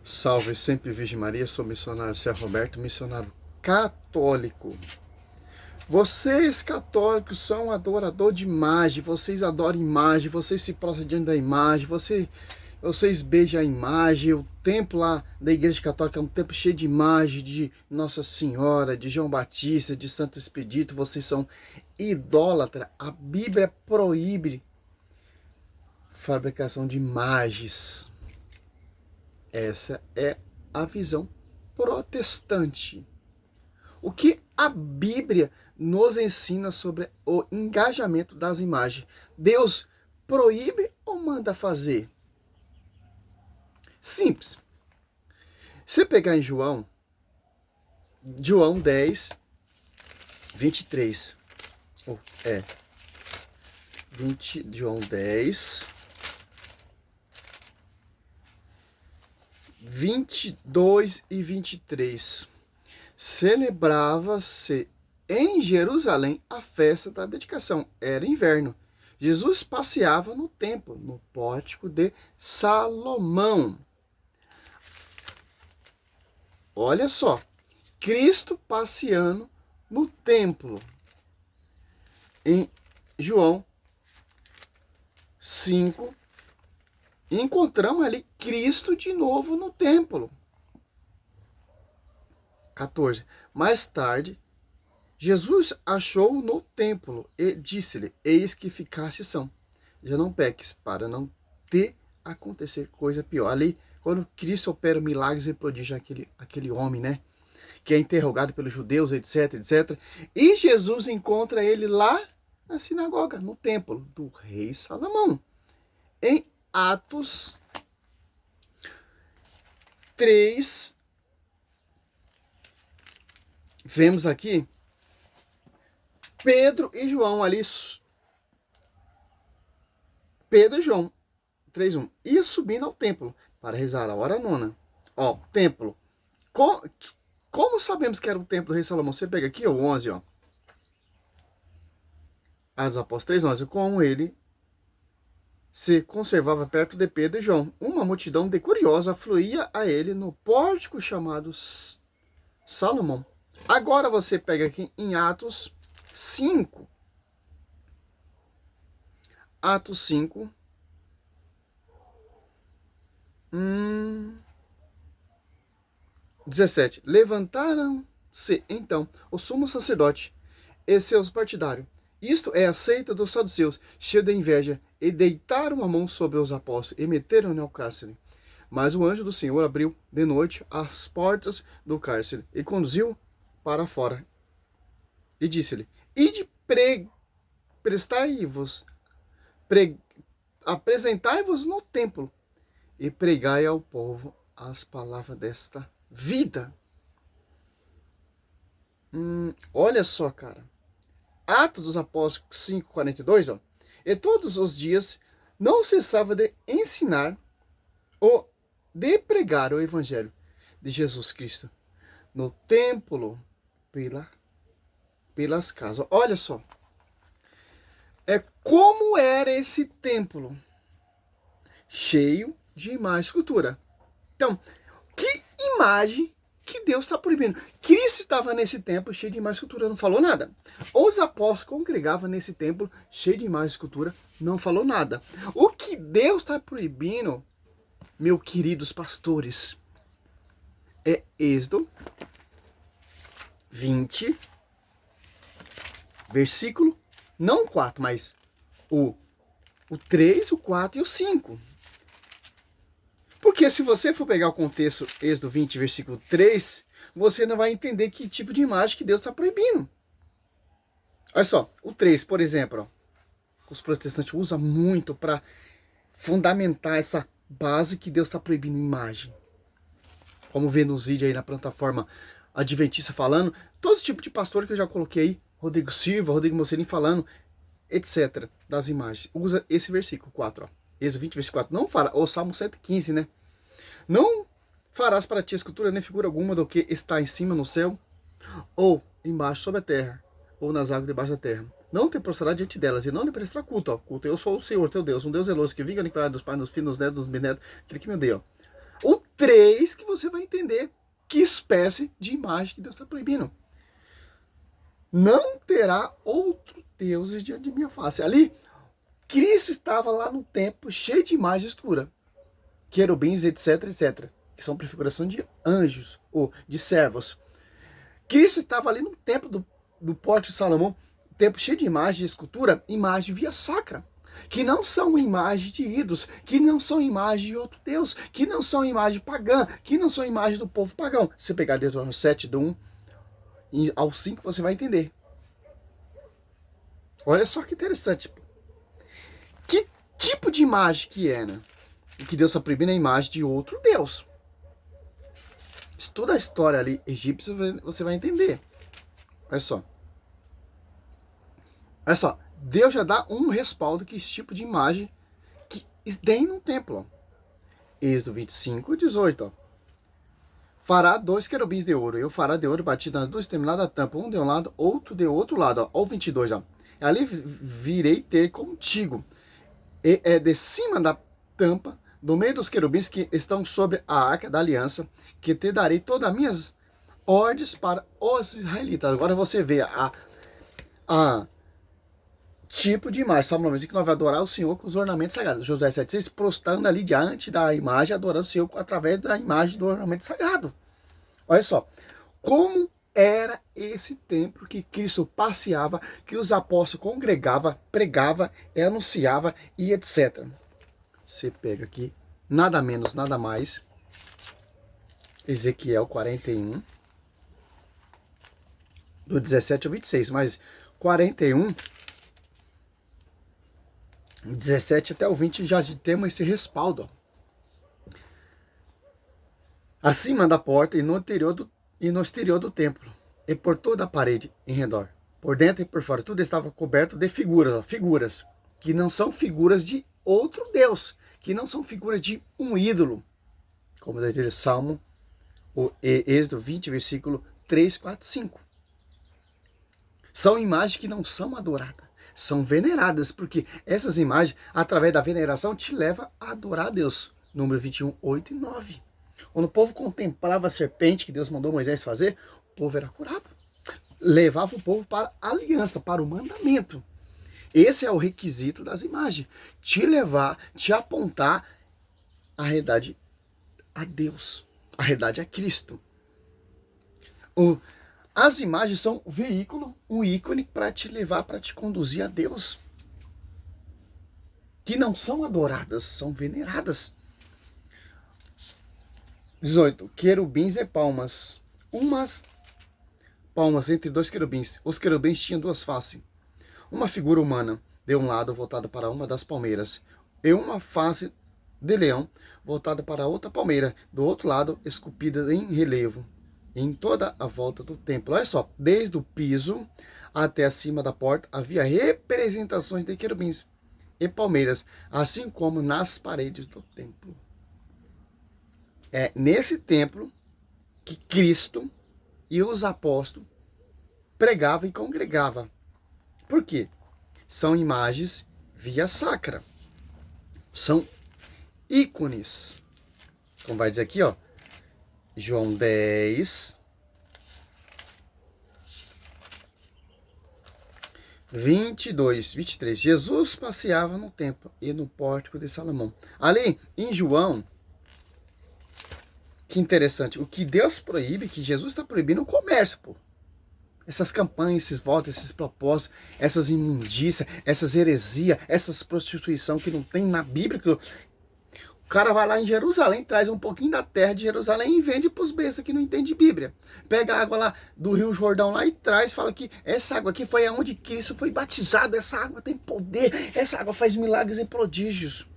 Salve sempre Virgem Maria, sou missionário Cé Roberto, missionário católico. Vocês católicos são adorador de imagem, vocês adoram imagem, vocês se prostram diante da imagem, vocês beijam a imagem. O templo lá da Igreja Católica é um templo cheio de imagem de Nossa Senhora, de João Batista, de Santo Expedito. Vocês são idólatras. A Bíblia proíbe fabricação de imagens. Essa é a visão protestante. O que a Bíblia nos ensina sobre o engajamento das imagens? Deus proíbe ou manda fazer? Simples. Se pegar em João 10, 23. João 10, 22 e 23. Celebrava-se em Jerusalém a festa da dedicação. Era inverno. Jesus passeava no templo, no pórtico de Salomão. Olha só, Cristo passeando no templo. Em João 5, encontramos ali Cristo de novo no templo. 14. Mais tarde, Jesus achou-o no templo e disse-lhe: eis que ficaste são. Já não peques, para não te acontecer coisa pior. Ali, quando Cristo opera milagres e prodígios aquele homem, né? Que é interrogado pelos judeus, etc, etc. E Jesus encontra ele lá na sinagoga, no templo do rei Salomão. Em Atos 3, vemos aqui Pedro e João ali. Pedro e João, 3:1. Ia subindo ao templo para rezar a hora nona. Ó, templo. Como sabemos que era o templo do rei Salomão? Você pega aqui, o 11, ó. Atos Apóstolos 3:11. Com ele se conservava perto de Pedro e João. Uma multidão de curiosos afluía a ele no pórtico chamado Salomão. Agora você pega aqui em Atos 5. Atos 5. 17. Levantaram-se então o sumo sacerdote e seus partidários. Isto é a seita dos saduceus, cheio de inveja, e deitaram a mão sobre os apóstolos e meteram-no ao cárcere. Mas o anjo do Senhor abriu de noite as portas do cárcere e conduziu para fora. E disse-lhe: ide, apresentai-vos no templo e pregai ao povo as palavras desta vida. Olha só, cara. Atos dos Apóstolos 5:42, ó. E todos os dias não cessava de ensinar ou de pregar o evangelho de Jesus Cristo no templo, pelas casas. Olha só. Como era esse templo? Cheio de imagem e escultura. Então, que imagem que Deus está proibindo? Cristo estava nesse templo cheio de imagem e escultura, não falou nada. Os apóstolos congregavam nesse templo cheio de imagem e escultura, não falou nada. O que Deus está proibindo, meus queridos pastores, é Êxodo 20, versículo, não 4, mas o 3, o 4 e o 5. Porque se você for pegar o contexto Êxodo 20, versículo 3, você não vai entender que tipo de imagem que Deus está proibindo. Olha só, o 3, por exemplo, ó, os protestantes usam muito para fundamentar essa base que Deus está proibindo imagem. Como vê nos vídeos aí na plataforma Adventista falando, todo tipo de pastor que eu já coloquei aí, Rodrigo Silva, Rodrigo Mocelin falando, etc, das imagens. Usa esse versículo 4, ó. Êxodo 20, versículo 4. Não fala, ou Salmo 115, né? Não farás para ti escultura nem figura alguma do que está em cima no céu, ou embaixo sobre a terra, ou nas águas debaixo da terra. Não te prostrarás diante delas, e não lhe prestará culto, ó. Culto, eu sou o Senhor teu Deus, um Deus zeloso, que vinga a iniquidade dos pais, dos filhos, dos netos, dos bisnetos, aquele que me deu. O 3 que você vai entender que espécie de imagem que Deus está proibindo. Não terá outro deuses diante de minha face. Ali, Cristo estava lá no templo cheio de imagens escuras, querubins, etc, etc, que são prefiguração de anjos ou de servos. Cristo estava ali no templo do Pórtico de Salomão, templo cheio de imagens de escultura, imagem via sacra, que não são imagens de ídolos, que não são imagens de outro Deus, que não são imagens pagã, que não são imagens do povo pagão. Se você pegar Deuteronômio 7, do 1 ao 5, você vai entender. Olha só que interessante. Que tipo de imagem que é, né? O que Deus está proibindo é a imagem de outro Deus. Estuda a história ali egípcia, você vai entender. Olha só. Olha só. Deus já dá um respaldo que esse tipo de imagem que tem no templo. Ó. Êxodo 25, 18. Ó. Fará 2 querubins de ouro. Eu fará de ouro batido nas 2 extremidades da tampa. Um de um lado, outro de outro lado. Ó. Ó o 22. Ó. Ali virei ter contigo. E é de cima da tampa, do meio dos querubins que estão sobre a arca da aliança, que te darei todas as minhas ordens para os israelitas. Agora você vê a tipo de imagem. Salmo 95, que nós vamos adorar o Senhor com os ornamentos sagrados. Josué 7,6, prostrando ali diante da imagem, adorando o Senhor através da imagem do ornamento sagrado. Olha só, como era esse templo que Cristo passeava, que os apóstolos congregavam, pregava, anunciava e etc. Você pega aqui, nada menos, nada mais, Ezequiel 41, do 17 ao 26, mas 41, 17 até o 20 já temos esse respaldo. Ó. Acima da porta e no exterior do templo, e por toda a parede em redor, por dentro e por fora, tudo estava coberto de figuras, ó, figuras, que não são figuras de outro Deus, que não são figuras de um ídolo, como diz Salmo, o Êxodo 20, versículo 3, 4, 5. São imagens que não são adoradas, são veneradas, porque essas imagens, através da veneração, te levam a adorar a Deus. Número 21, 8 e 9. Quando o povo contemplava a serpente que Deus mandou Moisés fazer, o povo era curado. Levava o povo para a aliança, para o mandamento. Esse é o requisito das imagens. Te levar, te apontar a realidade a Deus, a realidade a Cristo. As imagens são um veículo, um ícone para te levar, para te conduzir a Deus. Que não são adoradas, são veneradas. 18. Querubins e palmas. Umas palmas entre 2 querubins. Os querubins tinham 2 faces. Uma figura humana, de um lado voltada para uma das palmeiras, e uma face de leão voltada para a outra palmeira, do outro lado esculpida em relevo, em toda a volta do templo. Olha só, desde o piso até acima da porta havia representações de querubins e palmeiras, assim como nas paredes do templo. É nesse templo que Cristo e os apóstolos pregavam e congregavam. Por quê? São imagens via sacra. São ícones. Como vai dizer aqui, ó. João 10, 22, 23. Jesus passeava no templo e no pórtico de Salomão. Ali, em João, que interessante, o que Deus proíbe, que Jesus está proibindo o comércio, pô. Essas campanhas, esses votos, esses propósitos, essas imundícias, essas heresias, essas prostituição que não tem na Bíblia. Que o cara vai lá em Jerusalém, traz um pouquinho da terra de Jerusalém e vende para os bestas que não entendem Bíblia. Pega a água lá do Rio Jordão lá e traz, fala que essa água aqui foi aonde Cristo foi batizado, essa água tem poder, essa água faz milagres e prodígios.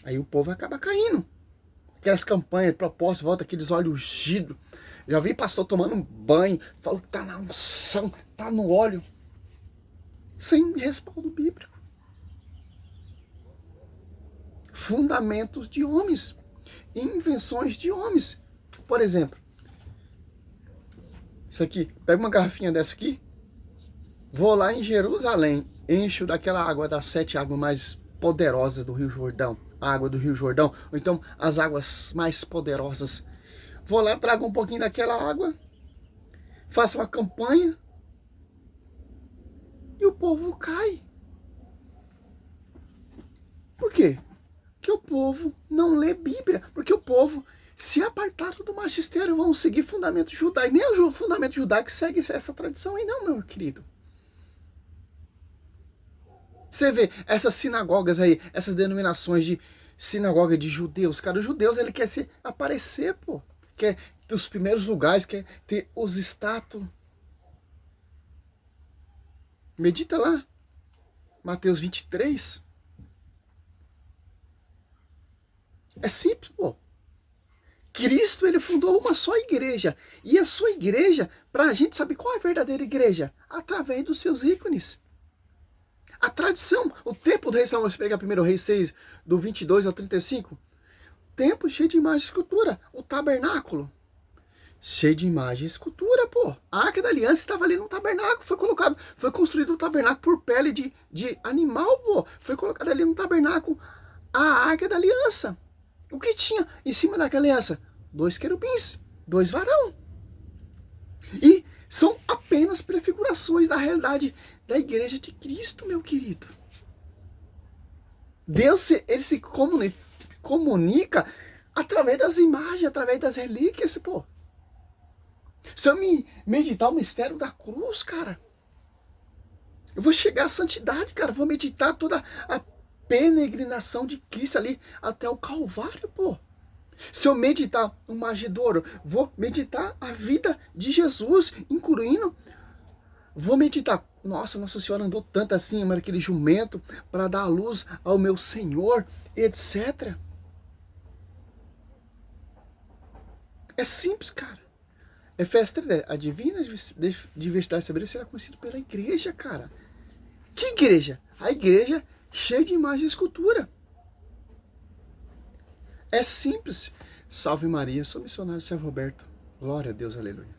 Aí o povo acaba caindo. Aquelas campanhas, propósitos, volta aqueles olhos ungidos. Já vi pastor tomando um banho, falou que tá na unção, tá no óleo. Sem respaldo bíblico. Fundamentos de homens. Invenções de homens. Por exemplo, isso aqui, pega uma garrafinha dessa aqui, vou lá em Jerusalém, encho daquela água, das 7 águas mais poderosas do Rio Jordão. a água do Rio Jordão, ou então as águas mais poderosas. Vou lá, trago um pouquinho daquela água, faço uma campanha e o povo cai. Por quê? Porque o povo não lê Bíblia, porque o povo se apartaram do magistério, vão seguir fundamento judaico. Nem é o fundamento judaico segue essa tradição aí não, meu querido. Você vê essas sinagogas aí, essas denominações de sinagoga de judeus. Cara, os judeus, ele quer se aparecer, pô. Quer ter os primeiros lugares, quer ter os status. Medita lá. Mateus 23. É simples, pô. Cristo, ele fundou uma só igreja. E a sua igreja, pra gente saber qual é a verdadeira igreja? Através dos seus ícones. A tradição, o templo do rei Salomão, você pega 1 Reis 6, do 22 ao 35, templo cheio de imagem e escultura. O tabernáculo, cheio de imagem e escultura, pô. A Arca da Aliança estava ali no tabernáculo, foi construído o tabernáculo por pele de animal, pô. Foi colocado ali no tabernáculo a Arca da Aliança. O que tinha em cima da Arca da Aliança? 2 querubins, 2 varão. E são apenas prefigurações da realidade da igreja de Cristo, meu querido. Deus, ele se comunica através das imagens, através das relíquias, pô. Se eu me meditar o mistério da cruz, cara, eu vou chegar à santidade, cara. Vou meditar toda a peregrinação de Cristo ali até o Calvário, pô. Se eu meditar o Manjedouro, vou meditar a vida de Jesus, incluindo, vou meditar, nossa Senhora andou tanto assim, mas aquele jumento, para dar a luz ao meu Senhor, etc. É simples, cara. Efésios 3:10, a divina diversidade de sabedoria será conhecida pela igreja, cara. Que igreja? A igreja cheia de imagem e escultura. É simples. Salve Maria, sou missionário Servo Roberto. Glória a Deus, aleluia.